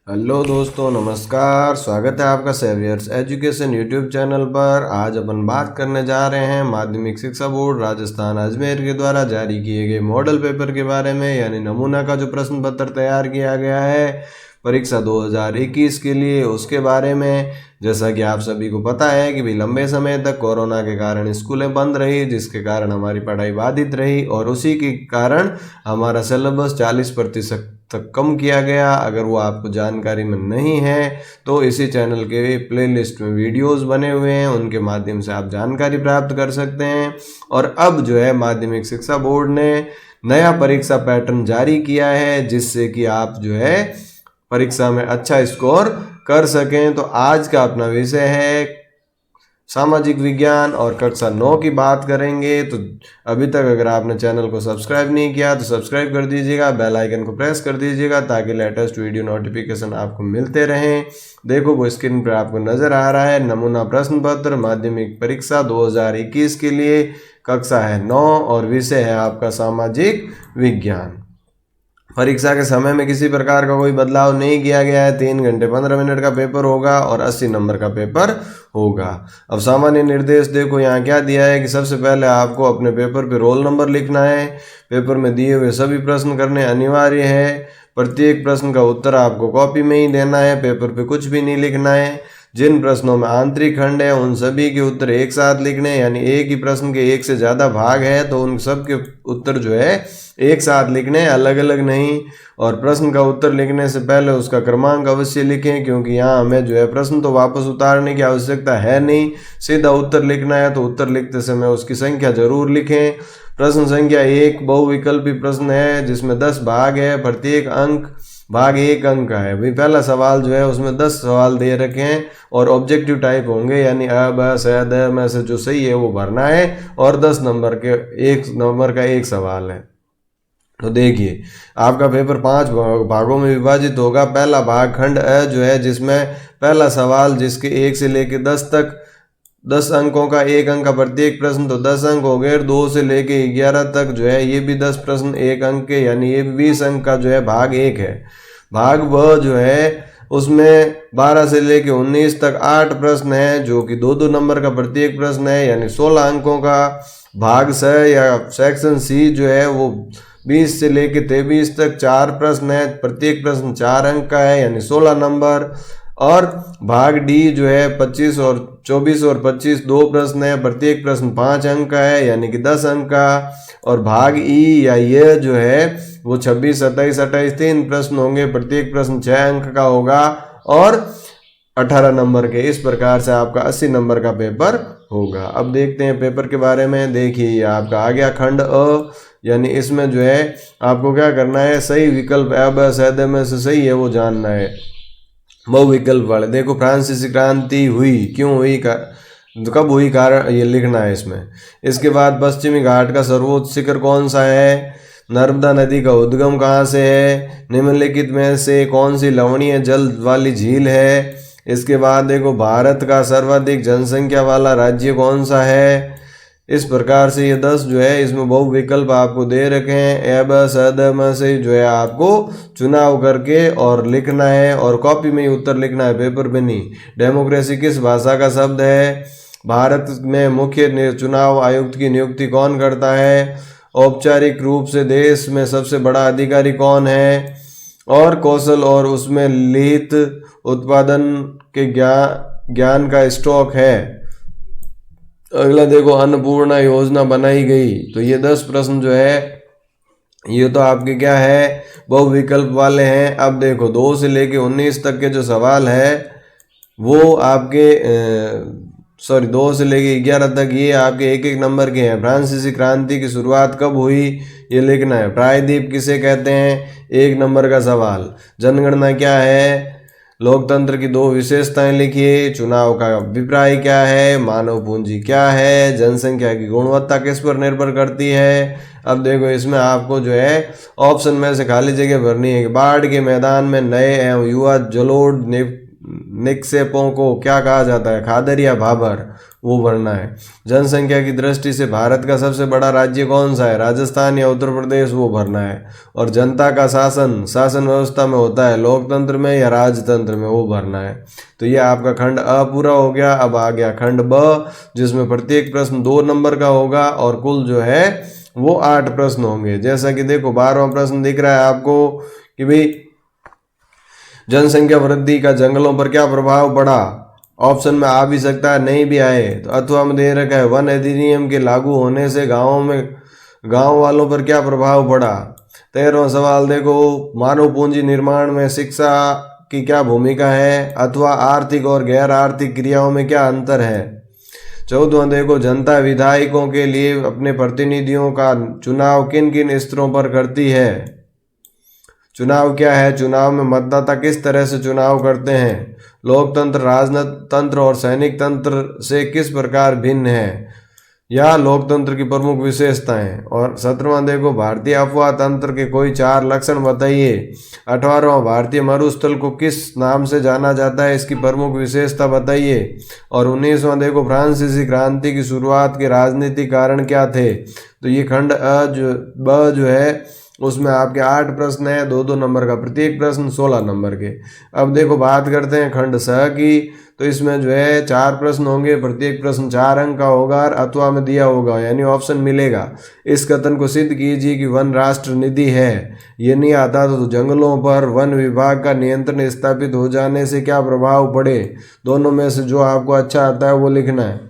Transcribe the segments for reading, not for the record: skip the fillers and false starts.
Hello दोस्तों, नमस्कार। स्वागत है आपका सेवियर्स एजुकेशन यूट्यूब चैनल पर। आज अपन बात करने जा रहे हैं माध्यमिक शिक्षा बोर्ड राजस्थान अजमेर के द्वारा जारी किए गए मॉडल पेपर के बारे में, यानी नमूना का जो प्रश्न पत्र तैयार किया गया है परीक्षा 2021 के लिए, उसके बारे में। जैसा कि आप सभी को पता है कि भी लंबे समय तक कोरोना के कारण स्कूलें बंद रही, जिसके कारण हमारी पढ़ाई बाधित रही और उसी के कारण हमारा सिलेबस 40% तक कम किया गया। अगर वो आपको जानकारी में नहीं है तो इसी चैनल के प्लेलिस्ट में वीडियोस बने हुए हैं, उनके माध्यम से आप जानकारी प्राप्त कर सकते हैं। और अब जो है माध्यमिक शिक्षा बोर्ड ने नया परीक्षा पैटर्न जारी किया है, जिससे कि आप जो है परीक्षा में अच्छा स्कोर कर सकें। तो आज का अपना विषय है सामाजिक विज्ञान और कक्षा 9 की बात करेंगे। तो अभी तक अगर आपने चैनल को सब्सक्राइब नहीं किया तो सब्सक्राइब कर दीजिएगा, बेल आइकन को प्रेस कर दीजिएगा ताकि लेटेस्ट वीडियो नोटिफिकेशन आपको मिलते रहें। देखो वो स्क्रीन पर आपको नजर आ रहा है नमूना प्रश्न पत्र माध्यमिक परीक्षा 2021 के लिए, कक्षा है 9 और विषय है आपका सामाजिक विज्ञान। परीक्षा के समय में किसी प्रकार का कोई बदलाव नहीं किया गया है। 3 घंटे 15 मिनट का पेपर होगा और 80 नंबर का पेपर होगा। अब सामान्य निर्देश देखो यहाँ क्या दिया है कि सबसे पहले आपको अपने पेपर पे रोल नंबर लिखना है। पेपर में दिए हुए सभी प्रश्न करने अनिवार्य है। प्रत्येक प्रश्न का उत्तर आपको कॉपी में ही देना है, पेपर पे कुछ भी नहीं लिखना है। जिन प्रश्नों में आंतरिक खंड है उन सभी के उत्तर एक साथ लिखने, यानी एक ही प्रश्न के एक से ज़्यादा भाग है तो उन सब के उत्तर जो है एक साथ लिखने, अलग अलग नहीं। और प्रश्न का उत्तर लिखने से पहले उसका क्रमांक अवश्य लिखें, क्योंकि यहाँ हमें जो है प्रश्न तो वापस उतारने की आवश्यकता है नहीं, सीधा उत्तर लिखना है। तो उत्तर लिखते समय उसकी संख्या जरूर लिखें। प्रश्न संख्या 1 बहुविकल्पी प्रश्न है जिसमें 10 भाग है, प्रत्येक अंक भाग 1 अंक का है। भाई पहला सवाल जो है उसमें 10 सवाल दे रखे हैं और ऑब्जेक्टिव टाइप होंगे, यानी अ ब स द में से जो सही है वो भरना है और 10 नंबर के 1 नंबर का एक सवाल है। तो देखिए आपका पेपर 5 भागों में विभाजित होगा। पहला भाग खंड अ जो है जिसमें पहला सवाल जिसके 1 से लेकर 10 तक 10 अंकों का 1 अंक का प्रत्येक प्रश्न, तो 10 अंक हो गए। 2 से लेके 11 तक जो है ये भी 10 प्रश्न 1 अंक के, यानी ये 20 अंक का जो है भाग 1 है। भाग ब जो है उसमें 12 से लेके 19 तक 8 प्रश्न है, जो कि 2-2 नंबर का प्रत्येक प्रश्न है, यानी 16 अंकों का। भाग स या सेक्शन सी जो है वो 20 से लेके 23 तक 4 प्रश्न है, प्रत्येक प्रश्न 4 अंक का है, यानी 16 नंबर। और भाग डी जो है 24 और 25 2 प्रश्न है, प्रत्येक प्रश्न 5 अंक का है, यानी कि 10 अंक का। और भाग ई या ये जो है वो 26 27 28 3 प्रश्न होंगे, प्रत्येक प्रश्न 6 अंक का होगा और 18 नंबर के। इस प्रकार से आपका 80 नंबर का पेपर होगा। अब देखते हैं पेपर के बारे में। देखिए आपका आ गया खंड अ, यानी इसमें जो है आपको क्या करना है, सही विकल्प अ ब स द में से सही है वो जानना है। बहुविकल्प वाले देखो, फ्रांसीसी क्रांति हुई, क्यों हुई, कब हुई, कारण ये लिखना है इसमें। इसके बाद पश्चिमी घाट का सर्वोच्च शिखर कौन सा है, नर्मदा नदी का उद्गम कहाँ से है, निम्नलिखित में से कौन सी लवणीय जल वाली झील है। इसके बाद देखो भारत का सर्वाधिक जनसंख्या वाला राज्य कौन सा है। इस प्रकार से ये 10 जो है इसमें बहु विकल्प आपको दे रखे हैं। ए ब स द में से जो है आपको चुनाव करके और लिखना है और कॉपी में ही उत्तर लिखना है, पेपर पे नहीं। डेमोक्रेसी किस भाषा का शब्द है। भारत में मुख्य चुनाव आयुक्त की नियुक्ति कौन करता है। औपचारिक रूप से देश में सबसे बड़ा अधिकारी कौन है। और कौशल और उसमें लिखित उत्पादन के ज्ञान का स्टॉक है। अगला देखो अन्नपूर्णा योजना बनाई गई। तो ये 10 प्रश्न जो है ये तो आपके क्या है, बहुविकल्प वाले हैं। अब देखो 2 से लेके 19 तक के जो सवाल है वो आपके 2 से लेके 11 तक ये आपके 1-1 नंबर के हैं। फ्रांसीसी क्रांति की शुरुआत कब हुई ये लिखना है। प्रायद्वीप किसे कहते हैं, 1 नंबर का सवाल। जनगणना क्या है, लोकतंत्र की 2 विशेषताएं लिखिए। चुनाव का अभिप्राय क्या है, मानव पूंजी क्या है, जनसंख्या की गुणवत्ता किस पर निर्भर करती है। अब देखो इसमें आपको जो है ऑप्शन में से खाली जगह भरनी है कि बाढ़ के मैदान में नए एवं युवा जलोढ़ निक्षेपों को क्या कहा जाता है, खादर या भाबर। वो भरना है। जनसंख्या की दृष्टि से भारत का सबसे बड़ा राज्य कौन सा है, राजस्थान या उत्तर प्रदेश, वो भरना है। और जनता का शासन व्यवस्था में होता है लोकतंत्र में या राजतंत्र में, वो भरना है। तो ये आपका खंड अ पूरा हो गया। अब आ गया खंड ब, जिसमें प्रत्येक प्रश्न 2 नंबर का होगा और कुल जो है वो 8 प्रश्न होंगे। जैसा कि देखो 12वां प्रश्न दिख रहा है आपको कि भाई जनसंख्या वृद्धि का जंगलों पर क्या प्रभाव पड़ा। ऑप्शन में आ भी सकता है, नहीं भी आए तो अथवा में दे रखा है वन अधिनियम के लागू होने से गांव वालों पर क्या प्रभाव पड़ा। 13वां सवाल देखो, मानव पूंजी निर्माण में शिक्षा की क्या भूमिका है, अथवा आर्थिक और गैर आर्थिक क्रियाओं में क्या अंतर है। 14वां देखो, जनता विधायकों के लिए अपने प्रतिनिधियों का चुनाव किन किन स्तरों पर करती है। चुनाव क्या है, चुनाव में मतदाता किस तरह से चुनाव करते हैं। लोकतंत्र राजतंत्र और सैनिक तंत्र से किस प्रकार भिन्न है, या लोकतंत्र की प्रमुख विशेषताएं। और 17वां देखो, भारतीय अफवाह तंत्र के कोई 4 लक्षण बताइए। 18वां, भारतीय मरुस्थल को किस नाम से जाना जाता है, इसकी प्रमुख विशेषता बताइए। और 19वां देखो, फ्रांसीसी क्रांति की शुरुआत के राजनीतिक कारण क्या थे। तो ये खंड ब जो है उसमें आपके 8 प्रश्न है, 2-2 नंबर का प्रत्येक प्रश्न, 16 नंबर के। अब देखो बात करते हैं खंड स की। तो इसमें जो है 4 प्रश्न होंगे, प्रत्येक प्रश्न 4 अंक का होगा और अथवा में दिया होगा, यानी ऑप्शन मिलेगा। इस कथन को सिद्ध कीजिए कि वन राष्ट्र निधि है। ये नहीं आता तो जंगलों पर वन विभाग का नियंत्रण स्थापित हो जाने से क्या प्रभाव पड़े। दोनों में से जो आपको अच्छा आता है वो लिखना है।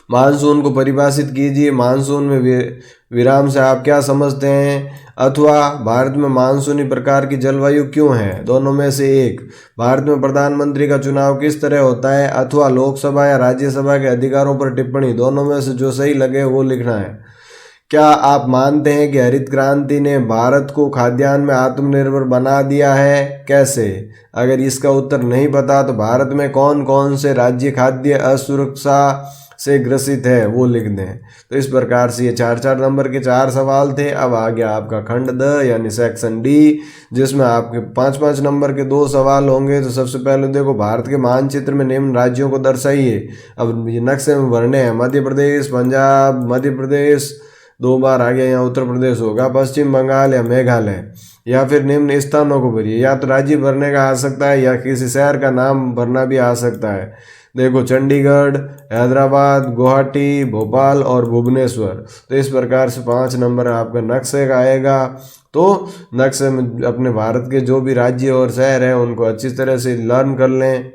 मानसून को परिभाषित कीजिए। मानसून में विराम से आप क्या समझते हैं, अथवा भारत में मानसूनी प्रकार की जलवायु क्यों है। दोनों में से एक। भारत में प्रधानमंत्री का चुनाव किस तरह होता है, अथवा लोकसभा या राज्यसभा के अधिकारों पर टिप्पणी। दोनों में से जो सही लगे वो लिखना है। क्या आप मानते हैं कि हरित क्रांति ने भारत को खाद्यान्न में आत्मनिर्भर बना दिया है, कैसे। अगर इसका उत्तर नहीं पता तो भारत में कौन कौन से राज्य खाद्य असुरक्षा से ग्रसित है वो लिख दें। तो इस प्रकार से ये 4-4 नंबर के 4 सवाल थे। अब आ गया आपका खंड द यानी सेक्शन डी, जिसमें आपके 5-5 नंबर के 2 सवाल होंगे। तो सबसे पहले देखो, भारत के मानचित्र में निम्न राज्यों को दर्शाइए। अब ये नक्शे में भरने हैं, मध्य प्रदेश, पंजाब, मध्य प्रदेश 2 बार आ गया, यहाँ उत्तर प्रदेश होगा, पश्चिम बंगाल या मेघालय। या फिर निम्न स्थानों को भरिए, या तो राज्य भरने का आ सकता है या किसी शहर का नाम भरना भी आ सकता है। देखो चंडीगढ़, हैदराबाद, गुवाहाटी, भोपाल और भुवनेश्वर। तो इस प्रकार से 5 नंबर आपका नक्शे का आएगा। तो नक्शे में अपने भारत के जो भी राज्य और शहर हैं उनको अच्छी तरह से लर्न कर लें।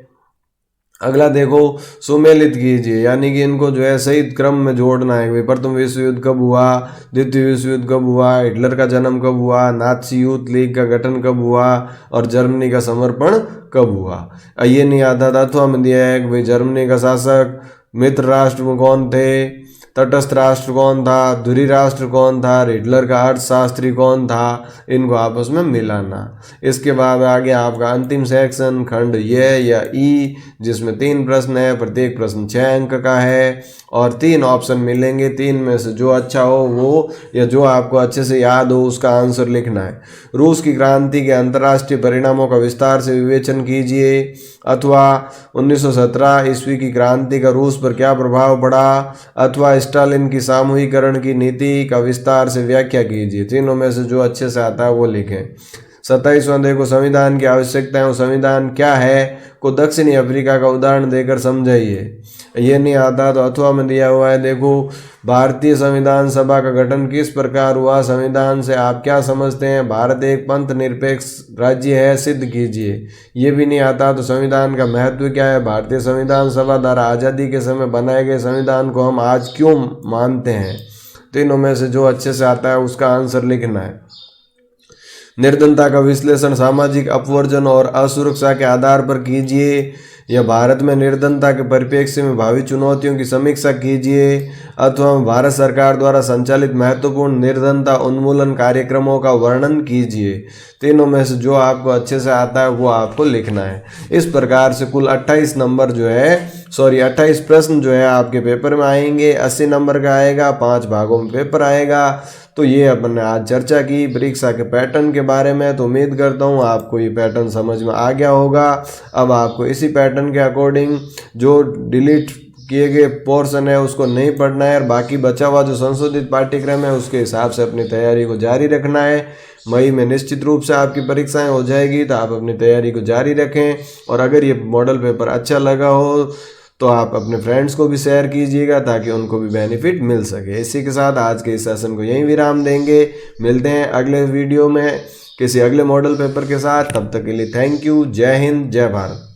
अगला देखो, सुमेलित कीजिए, यानी कि इनको जो है सही क्रम में जोड़ना है। प्रथम विश्व युद्ध कब हुआ, द्वितीय विश्व युद्ध कब हुआ, हिटलर का जन्म कब हुआ, नाथसी यूथ लीग का गठन कब हुआ और जर्मनी का समर्पण कब हुआ। ये नहीं आता था तो हम दिया है कि भाई जर्मनी का शासक मित्र राष्ट्र में कौन थे, तटस्थ राष्ट्र कौन था, धुरी राष्ट्र कौन था, हिटलर का अर्थशास्त्री कौन था, इनको आपस में मिलाना। इसके बाद आ गया आपका अंतिम सेक्शन खंड ये या ई, जिसमें 3 प्रश्न है, प्रत्येक प्रश्न 6 अंक का है और 3 ऑप्शन मिलेंगे। 3 में से जो अच्छा हो वो, या जो आपको अच्छे से याद हो उसका आंसर लिखना है। रूस की क्रांति के अंतर्राष्ट्रीय परिणामों का विस्तार से विवेचन कीजिए, अथवा 1917 ईस्वी की क्रांति का रूस पर क्या प्रभाव पड़ा, अथवा स्टालिन की सामूहिकरण की नीति का विस्तार से व्याख्या कीजिए। तीनों में से जो अच्छे से आता है वो लिखें। 27वां देखो, संविधान की आवश्यकताएं और संविधान क्या है को दक्षिणी अफ्रीका का उदाहरण देकर समझाइए। ये नहीं आता तो अथवा में दिया हुआ है। देखो, भारतीय संविधान सभा का गठन किस प्रकार हुआ, संविधान से आप क्या समझते हैं, भारत एक पंथ निरपेक्ष राज्य है, सिद्ध कीजिए। ये भी नहीं आता तो संविधान का महत्व क्या है, भारतीय संविधान सभा द्वारा आज़ादी के समय बनाए गए संविधान को हम आज क्यों मानते हैं। तीनों में से जो अच्छे से आता है उसका आंसर लिखना है। निर्धनता का विश्लेषण सामाजिक अपवर्जन और असुरक्षा के आधार पर कीजिए, या भारत में निर्धनता के परिप्रेक्ष्य में भावी चुनौतियों की समीक्षा कीजिए, अथवा भारत सरकार द्वारा संचालित महत्वपूर्ण निर्धनता उन्मूलन कार्यक्रमों का वर्णन कीजिए। तीनों में से जो आपको अच्छे से आता है वो आपको लिखना है। इस प्रकार से कुल 28 नंबर जो है 28 प्रश्न जो है आपके पेपर में आएंगे। 80 नंबर का आएगा, 5 भागों में पेपर आएगा। तो ये अपन ने आज चर्चा की परीक्षा के पैटर्न के बारे में। तो उम्मीद करता हूँ आपको ये पैटर्न समझ में आ गया होगा। अब आपको इसी पैटर्न के अकॉर्डिंग जो डिलीट किए गए पोर्शन है उसको नहीं पढ़ना है और बाकी बचा हुआ जो संशोधित पाठ्यक्रम है उसके हिसाब से अपनी तैयारी को जारी रखना है। मई में निश्चित रूप से आपकी परीक्षाएं हो जाएगी, तो आप अपनी तैयारी को जारी रखें। और अगर ये मॉडल पेपर अच्छा लगा हो तो आप अपने फ्रेंड्स को भी शेयर कीजिएगा ताकि उनको भी बेनिफिट मिल सके। इसी के साथ आज के इस सेशन को यहीं विराम देंगे। मिलते हैं अगले वीडियो में किसी अगले मॉडल पेपर के साथ। तब तक के लिए थैंक यू। जय हिंद, जय भारत।